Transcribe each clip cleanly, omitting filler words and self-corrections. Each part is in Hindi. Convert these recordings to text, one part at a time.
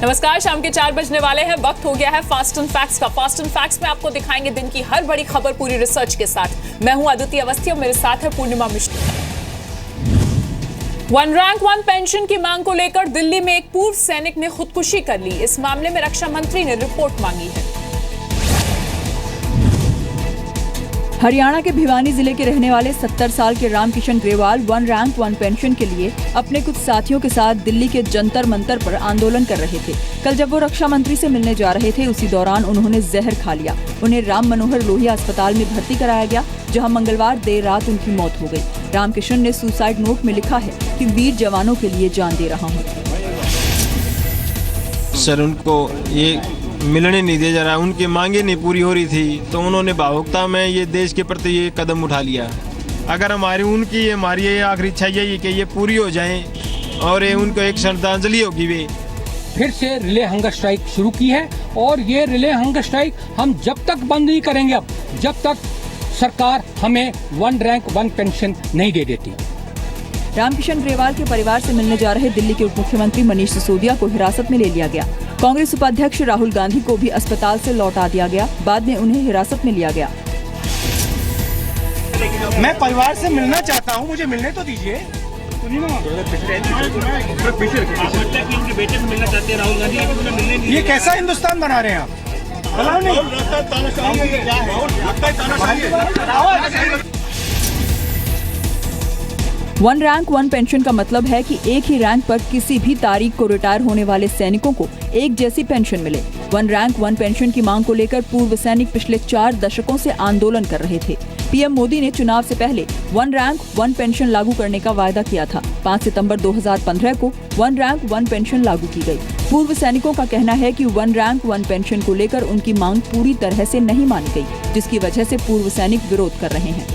नमस्कार, शाम के 4 बजने वाले हैं। वक्त हो गया है फास्ट एंड फैक्ट्स का। फास्ट एंड फैक्ट्स में आपको दिखाएंगे दिन की हर बड़ी खबर पूरी रिसर्च के साथ। मैं हूं अदिति अवस्थी और मेरे साथ है Purnima Mishra. One rank one pension की मांग को लेकर दिल्ली में एक पूर्व सैनिक ने खुदकुशी कर ली। इस मामले में रक्षा मंत्री ने रिपोर्ट मांगी है। हरियाणा के भिवानी जिले के रहने वाले 70 साल के Ramkishan Grewal one rank one pension के लिए अपने कुछ साथियों के साथ दिल्ली के जंतर मंतर पर आंदोलन कर रहे थे। कल जब वो रक्षा मंत्री से मिलने जा रहे थे, उसी दौरान उन्होंने जहर खा लिया। उन्हें राम मनोहर लोहिया अस्पताल में भर्ती कराया गया, जहां मंगलवार देर रात उनकी मौत हो गई। रामकिशन ने सुसाइड नोट में लिखा है कि वीर जवानों के लिए जान दे रहा हूँ। सर, उनको ये मिलने नहीं दिया जा रहा, उनकी मांगे नहीं पूरी हो रही थी, तो उन्होंने भावुकता में ये देश के प्रति ये कदम उठा लिया। अगर हमारी ये आखिरी इच्छा यही है कि ये पूरी हो जाए और ये उनको एक श्रद्धांजलि होगी। वे फिर से रिले हंगर स्ट्राइक शुरू की है और ये रिले हंगर स्ट्राइक हम जब तक बंद नहीं करेंगे, अब जब तक सरकार हमें वन रैंक वन पेंशन नहीं दे देती। रामकिशन ग्रेवाल के परिवार से मिलने जा रहे दिल्ली के उप मुख्यमंत्री मनीष सिसोदिया को हिरासत में ले लिया गया। कांग्रेस उपाध्यक्ष राहुल गांधी को भी अस्पताल से लौटा दिया गया। बाद में उन्हें हिरासत में लिया गया। मैं परिवार से मिलना चाहता हूं, मुझे मिलने तो दीजिए। ये कैसा हिंदुस्तान बना रहे हैं आप? वन रैंक वन पेंशन का मतलब है कि एक ही रैंक पर किसी भी तारीख को रिटायर होने वाले सैनिकों को एक जैसी पेंशन मिले। वन रैंक वन पेंशन की मांग को लेकर पूर्व सैनिक पिछले 4 दशकों से आंदोलन कर रहे थे। पीएम मोदी ने चुनाव से पहले वन रैंक वन पेंशन लागू करने का वायदा किया था। 5 सितंबर 2015 को वन रैंक वन पेंशन लागू की गई। पूर्व सैनिकों का कहना है कि वन रैंक वन पेंशन को लेकर उनकी मांग पूरी तरह से नहीं मानी गई, जिसकी वजह से पूर्व सैनिक विरोध कर रहे हैं।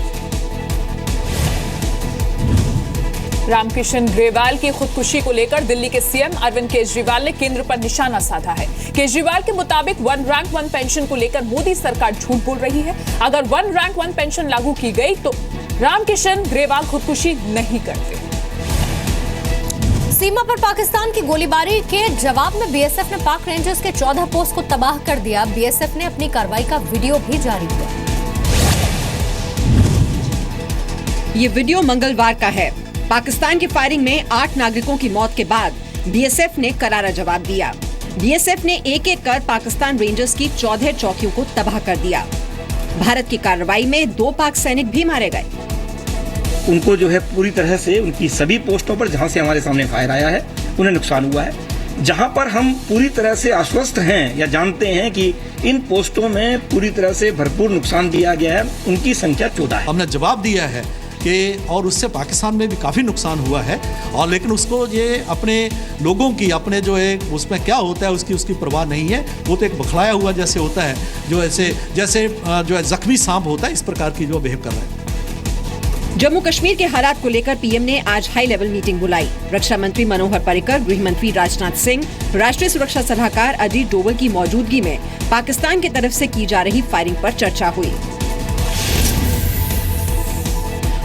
रामकिशन ग्रेवाल की खुदकुशी को लेकर दिल्ली के सीएम अरविंद केजरीवाल ने केंद्र पर निशाना साधा है। केजरीवाल के मुताबिक वन रैंक वन पेंशन को लेकर मोदी सरकार झूठ बोल रही है। अगर वन रैंक वन पेंशन लागू की गई तो रामकिशन ग्रेवाल खुदकुशी नहीं करते। सीमा पर पाकिस्तान की गोलीबारी के जवाब में बीएसएफ ने पाक रेंजर्स के 14 पोस्ट को तबाह कर दिया। बीएसएफ ने अपनी कार्रवाई का वीडियो भी जारी किया। ये वीडियो मंगलवार का है। पाकिस्तान की फायरिंग में 8 नागरिकों की मौत के बाद बीएसएफ ने करारा जवाब दिया। बीएसएफ ने एक-एक कर पाकिस्तान रेंजर्स की 14 चौकियों को तबाह कर दिया। भारत की कार्रवाई में 2 पाक सैनिक भी मारे गए। उनको जो है पूरी तरह से उनकी सभी पोस्टों पर जहां से हमारे सामने फायर आया है उन्हें नुकसान हुआ है। जहां पर हम पूरी तरह से आश्वस्त हैं या जानते हैं कि इन पोस्टों में पूरी तरह से भरपूर नुकसान दिया गया है, उनकी संख्या 14 है। हमने जवाब दिया है कि और उससे पाकिस्तान में भी काफ़ी नुकसान हुआ है, और लेकिन उसको ये अपने लोगों की अपने जो है उसमें क्या होता है उसकी परवाह नहीं है। वो तो एक बखलाया हुआ जैसे होता है, जो ऐसे जैसे जो है जख्मी सांप होता है, इस प्रकार की जो बिहेव कर रहा है। जम्मू कश्मीर के हालात को लेकर पीएम ने आज हाई लेवल मीटिंग बुलाई। रक्षा मंत्री मनोहर पर्रिकर, गृह मंत्री राजनाथ सिंह, राष्ट्रीय सुरक्षा सलाहकार अजीत डोवल की मौजूदगी में पाकिस्तान की तरफ से की जा रही फायरिंग पर चर्चा हुई।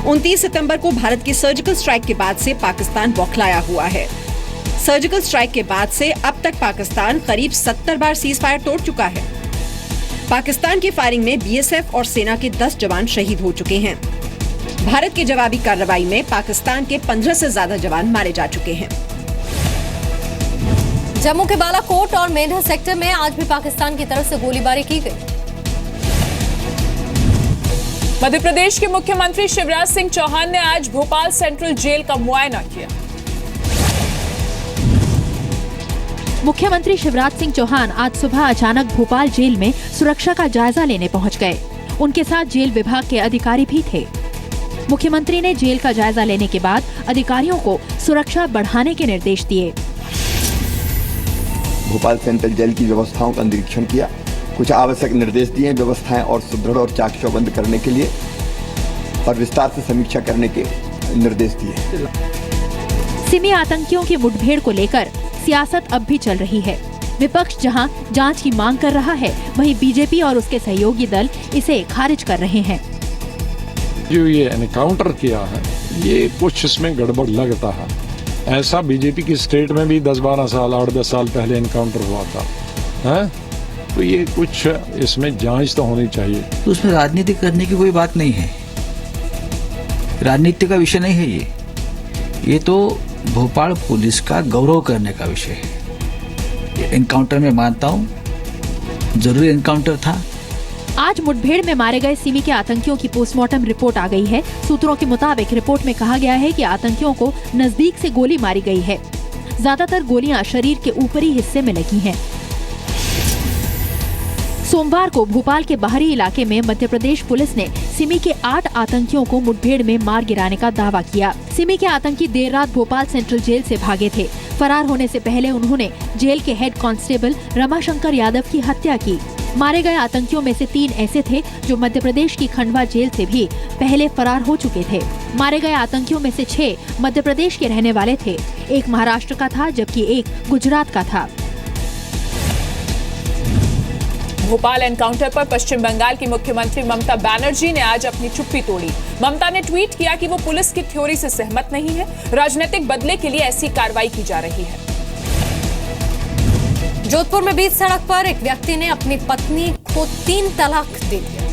29 सितंबर को भारत की सर्जिकल स्ट्राइक के बाद से पाकिस्तान बौखलाया हुआ है। सर्जिकल स्ट्राइक के बाद से अब तक पाकिस्तान करीब 70 बार सीज फायर तोड़ चुका है। पाकिस्तान की फायरिंग में बीएसएफ और सेना के 10 जवान शहीद हो चुके हैं। भारत की जवाबी कार्रवाई में पाकिस्तान के 15 से ज्यादा जवान मारे जा चुके हैं। जम्मू के बालाकोट और मेंढा सेक्टर में आज भी पाकिस्तान की तरफ से गोलीबारी की गई। मध्य प्रदेश के मुख्यमंत्री शिवराज सिंह चौहान ने आज भोपाल सेंट्रल जेल का मुआयना किया। मुख्यमंत्री शिवराज सिंह चौहान आज सुबह अचानक भोपाल जेल में सुरक्षा का जायजा लेने पहुंच गए। उनके साथ जेल विभाग के अधिकारी भी थे। मुख्यमंत्री ने जेल का जायजा लेने के बाद अधिकारियों को सुरक्षा बढ़ाने के निर्देश दिए। भोपाल सेंट्रल जेल की व्यवस्थाओं का निरीक्षण किया, कुछ आवश्यक निर्देश दिए व्यवस्थाएं और सुदृढ़ और चाक चौबंद करने के लिए, और विस्तार से समीक्षा करने के निर्देश दिए। सिमी आतंकियों की मुठभेड़ को लेकर सियासत अब भी चल रही है। विपक्ष जहां जांच की मांग कर रहा है, वहीं बीजेपी और उसके सहयोगी दल इसे खारिज कर रहे हैं। जो ये एनकाउंटर किया है, ये कुछ इसमें गड़बड़ लगता है। ऐसा बीजेपी की स्टेट में भी 10-12 साल 8-10 साल पहले इनकाउंटर हुआ था, है? तो ये कुछ इसमें जांच तो होनी चाहिए। तो उसमें राजनीति करने की कोई बात नहीं है, राजनीति का विषय नहीं है ये तो भोपाल पुलिस का गौरव करने का विषय है। एनकाउंटर में मानता हूँ, जरूरी एनकाउंटर था। आज मुठभेड़ में मारे गए सिमी के आतंकियों की पोस्टमार्टम रिपोर्ट आ गई है। सूत्रों के मुताबिक रिपोर्ट में कहा गया है कि आतंकियों को नजदीक से गोली मारी गई है। ज्यादातर गोलियां शरीर के ऊपरी हिस्से में लगी हैं। सोमवार को भोपाल के बाहरी इलाके में मध्य प्रदेश पुलिस ने सिमी के 8 आतंकियों को मुठभेड़ में मार गिराने का दावा किया। सिमी के आतंकी देर रात भोपाल सेंट्रल जेल से भागे थे। फरार होने से पहले उन्होंने जेल के हेड कांस्टेबल रमाशंकर यादव की हत्या की। मारे गए आतंकियों में से 3 ऐसे थे जो मध्य प्रदेश की खंडवा जेल से भी पहले फरार हो चुके थे। मारे गए आतंकियों में से 6 मध्य प्रदेश के रहने वाले थे। एक महाराष्ट्र का था जबकि एक गुजरात का था। भोपाल एनकाउंटर पर पश्चिम बंगाल की मुख्यमंत्री ममता बनर्जी ने आज अपनी चुप्पी तोड़ी। ममता ने ट्वीट किया कि वो पुलिस की थ्योरी से सहमत नहीं है, राजनीतिक बदले के लिए ऐसी कार्रवाई की जा रही है। जोधपुर में बीच सड़क पर एक व्यक्ति ने अपनी पत्नी को 3 तलाक दे दिया।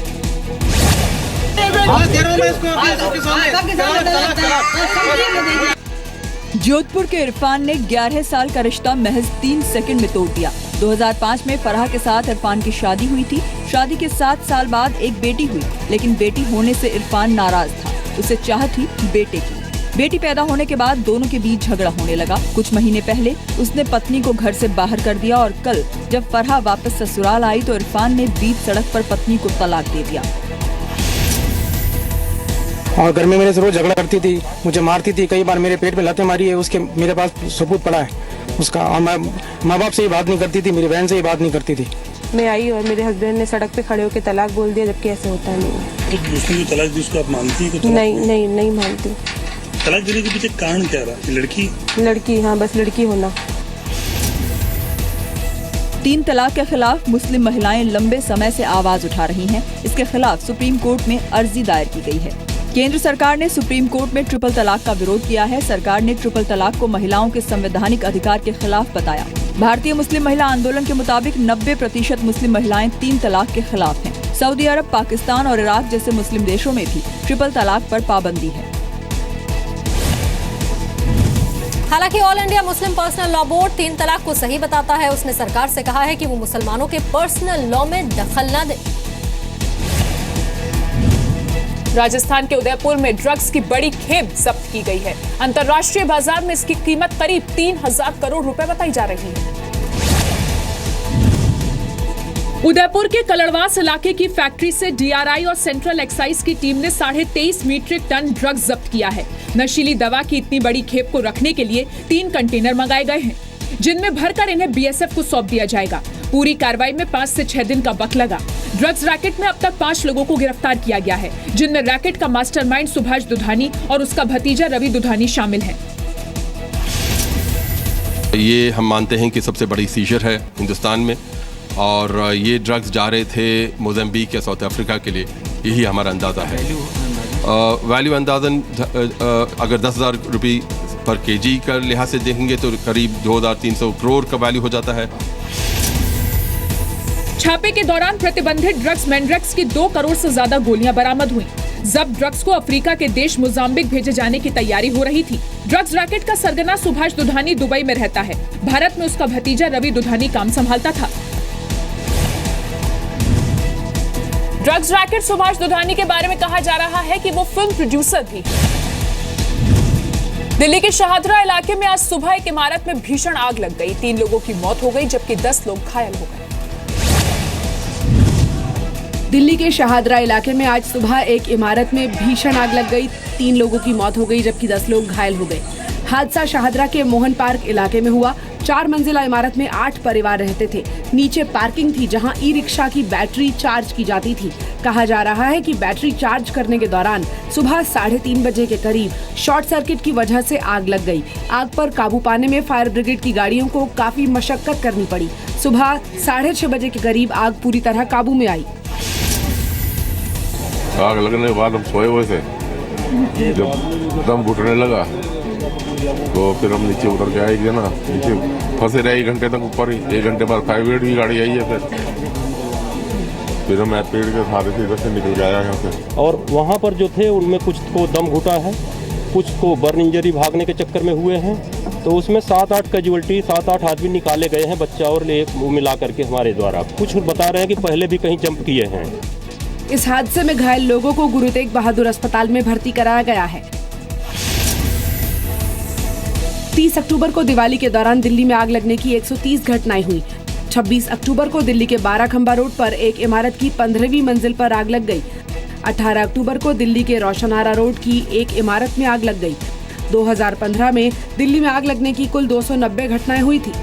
जोधपुर के इरफान ने 11 साल का रिश्ता महज 3 सेकंड में तोड़ दिया। 2005 में फराह के साथ इरफान की शादी हुई थी। शादी के 7 साल बाद एक बेटी हुई, लेकिन बेटी होने से इरफान नाराज था। उसे चाह थी बेटे की। बेटी पैदा होने के बाद दोनों के बीच झगड़ा होने लगा। कुछ महीने पहले उसने पत्नी को घर से बाहर कर दिया और कल जब फराह वापस ससुराल आई तो इरफान ने बीच सड़क पर पत्नी को तलाक दे दिया। और घर में मेरे से रोज झगड़ा करती थी, मुझे मारती थी, कई बार मेरे पेट में लातें मारी है। उसके मेरे पास सबूत पड़ा है उसका। और मैं माँ बाप से ही बात नहीं करती थी, मेरी बहन से ही बात नहीं करती थी। मैं आई और मेरे हस्बैंड ने सड़क पे खड़े होकर तलाक बोल दिया, जबकि ऐसे होता नहीं। तो उसने जो तलाक दी उसको आप मानती है? नहीं मानती। तलाक देने के पीछे कारण क्या रहा? लड़की, हाँ बस लड़की होना। 3 तलाक के खिलाफ मुस्लिम महिलाएं लंबे समय से आवाज उठा रही हैं। इसके खिलाफ सुप्रीम कोर्ट में अर्जी दायर की गई है। केंद्र सरकार ने सुप्रीम कोर्ट में ट्रिपल तलाक का विरोध किया है। सरकार ने ट्रिपल तलाक को महिलाओं के संवैधानिक अधिकार के खिलाफ बताया। भारतीय मुस्लिम महिला आंदोलन के मुताबिक 90% मुस्लिम महिलाएं 3 तलाक के खिलाफ हैं। सऊदी अरब, पाकिस्तान और इराक जैसे मुस्लिम देशों में भी ट्रिपल तलाक पर पाबंदी है। हालांकि all India Muslim personal law board 3 तलाक को सही बताता है। उसने सरकार से कहा है कि वो मुसलमानों के पर्सनल लॉ में दखल न दे। राजस्थान के उदयपुर में ड्रग्स की बड़ी खेप जब्त की गई है। अंतर्राष्ट्रीय बाजार में इसकी कीमत करीब 3000 करोड़ रुपए बताई जा रही है। उदयपुर के कलड़वास इलाके की फैक्ट्री से डीआरआई और सेंट्रल एक्साइज की टीम ने 23.5 मीट्रिक टन ड्रग्स जब्त किया है। नशीली दवा की इतनी बड़ी खेप को रखने के लिए 3 कंटेनर मंगाए गए हैं, जिनमें भरकर इन्हें बीएसएफ को सौंप दिया जाएगा। पूरी कार्रवाई में 5 से 6 दिन का वक्त लगा। ड्रग्स रैकेट में अब तक 5 लोगों को गिरफ्तार किया गया है, जिनमें रैकेट का मास्टरमाइंड सुभाष दुधानी और उसका भतीजा रवि दुधानी शामिल है। ये हम मानते हैं कि सबसे बड़ी सीजर है हिंदुस्तान में, और ये ड्रग्स जा रहे थे मोज़ाम्बिक या साउथ अफ्रीका के लिए, यही हमारा अंदाज़ा है। वैल्यू अंदाज़न अगर 10,000 रुपये पर केजी का लिहाज से देखेंगे तो करीब 2,300 करोड़ का वैल्यू हो जाता है। छापे के दौरान प्रतिबंधित ड्रग्स मैंड्रेक्स की 2 करोड़ से ज्यादा गोलियां बरामद हुई। जब्त ड्रग्स को अफ्रीका के देश मोजाम्बिक भेजे जाने की तैयारी हो रही थी। ड्रग्स रैकेट का सरगना सुभाष दुधानी दुबई में रहता है। भारत में उसका भतीजा रवि दुधानी काम संभालता था। ड्रग्स रैकेट सुभाष दुधानी के बारे में कहा जा रहा है कि वो फिल्म प्रोड्यूसर भी। दिल्ली के शाहदरा इलाके में आज सुबह एक इमारत में भीषण आग लग गई। 3 लोगों की मौत हो गई जबकि 10 लोग घायल हो गए। दिल्ली के शाहदरा इलाके में आज सुबह एक इमारत में भीषण आग लग गई। 3 लोगों की मौत हो गई जबकि 10 लोग घायल हो गए। हादसा शाहदरा के मोहन पार्क इलाके में हुआ। 4 मंजिला इमारत में 8 परिवार रहते थे। नीचे पार्किंग थी जहां ई रिक्शा की बैटरी चार्ज की जाती थी। कहा जा रहा है कि बैटरी चार्ज करने के दौरान सुबह 3:30 बजे के करीब शॉर्ट सर्किट की वजह से आग लग गई। आग पर काबू पाने में फायर ब्रिगेड की गाड़ियों को काफी मशक्कत करनी पड़ी। सुबह 6:30 बजे के करीब आग पूरी तरह काबू में आई। आग लगने के बाद हम सोए हुए थे, जब दम घुटने लगा तो फिर हम नीचे उतर के आए ना, नीचे फंसे रहे 1 घंटे तक ऊपर ही। 1 घंटे बाद 5 भी गाड़ी आई है। फिर हम पेड़ के सहारे से इधर से निकल के आया यहाँ से। और वहाँ पर जो थे उनमें कुछ को दम घुटा है, कुछ को बर्न इंजरी भागने के चक्कर में हुए हैं। तो उसमें 7-8 कैजुअल्टी, 7-8 आदमी निकाले गए हैं, बच्चा और एक मिला करके हमारे द्वारा। कुछ बता रहे हैं कि पहले भी कहीं जंप किए हैं। इस हादसे में घायल लोगों को गुरु तेग बहादुर अस्पताल में भर्ती कराया गया है। 30 अक्टूबर को दिवाली के दौरान दिल्ली में आग लगने की 130 घटनाएं हुई। 26 अक्टूबर को दिल्ली के 12 खंबा रोड पर एक इमारत की 15वीं मंजिल पर आग लग गई। 18 अक्टूबर को दिल्ली के रोशनारा रोड की एक इमारत में आग लग गई। 2015 में दिल्ली में आग लगने की कुल 290 घटनाएं हुई थी।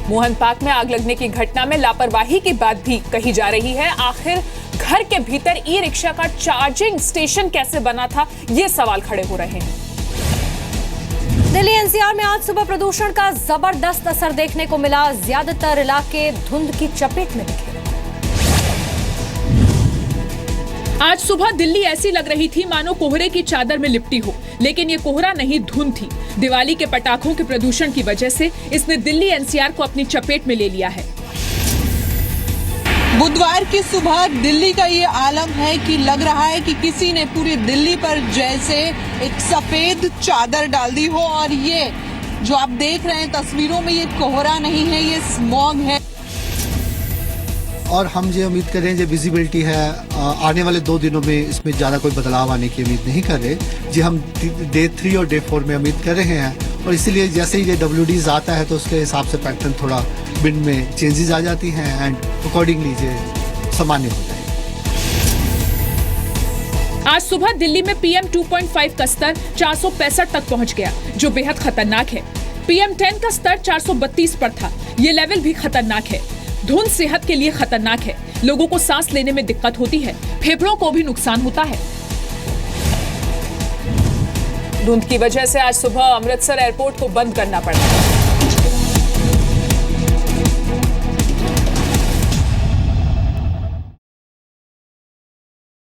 मोहन पार्क में आग लगने की घटना में लापरवाही की बात भी कही जा रही है। आखिर घर के भीतर ई रिक्शा का चार्जिंग स्टेशन कैसे बना था, ये सवाल खड़े हो रहे हैं। दिल्ली एनसीआर में आज सुबह प्रदूषण का जबरदस्त असर देखने को मिला। ज्यादातर इलाके धुंध की चपेट में दिखे। आज सुबह दिल्ली ऐसी लग रही थी मानो कोहरे की चादर में लिपटी हो, लेकिन ये कोहरा नहीं, धुंध थी। दिवाली के पटाखों के प्रदूषण की वजह से इसने दिल्ली एनसीआर को अपनी चपेट में ले लिया है। बुधवार की सुबह दिल्ली का ये आलम है कि लग रहा है कि किसी ने पूरी दिल्ली पर जैसे एक सफेद चादर डाल दी हो। और ये जो आप देख रहे हैं तस्वीरों में, ये कोहरा नहीं है, ये स्मॉग है। और हम ये उम्मीद कर रहे हैं, जो विजिबिलिटी है आने वाले 2 दिनों में इसमें ज़्यादा कोई बदलाव आने की उम्मीद नहीं कर रहे जी। हम डे 3 और डे 4 में उम्मीद कर रहे हैं, और इसीलिए जैसे ही ये WDs आता है तो उसके हिसाब से पैटर्न थोड़ा विंड में चेंजेस आ जाती हैं एंड अकॉर्डिंगली ये सामान्य हो जाएगी। आज सुबह दिल्ली में PM 2.5 का स्तर 465 तक पहुंच गया, जो बेहद खतरनाक है। PM 10 का स्तर 432 पर था, ये लेवल भी खतरनाक है। धुंध सेहत के लिए खतरनाक है, लोगों को सांस लेने में दिक्कत होती है, फेफड़ों को भी नुकसान होता है। धुंध की वजह से आज सुबह अमृतसर एयरपोर्ट को बंद करना पड़ा।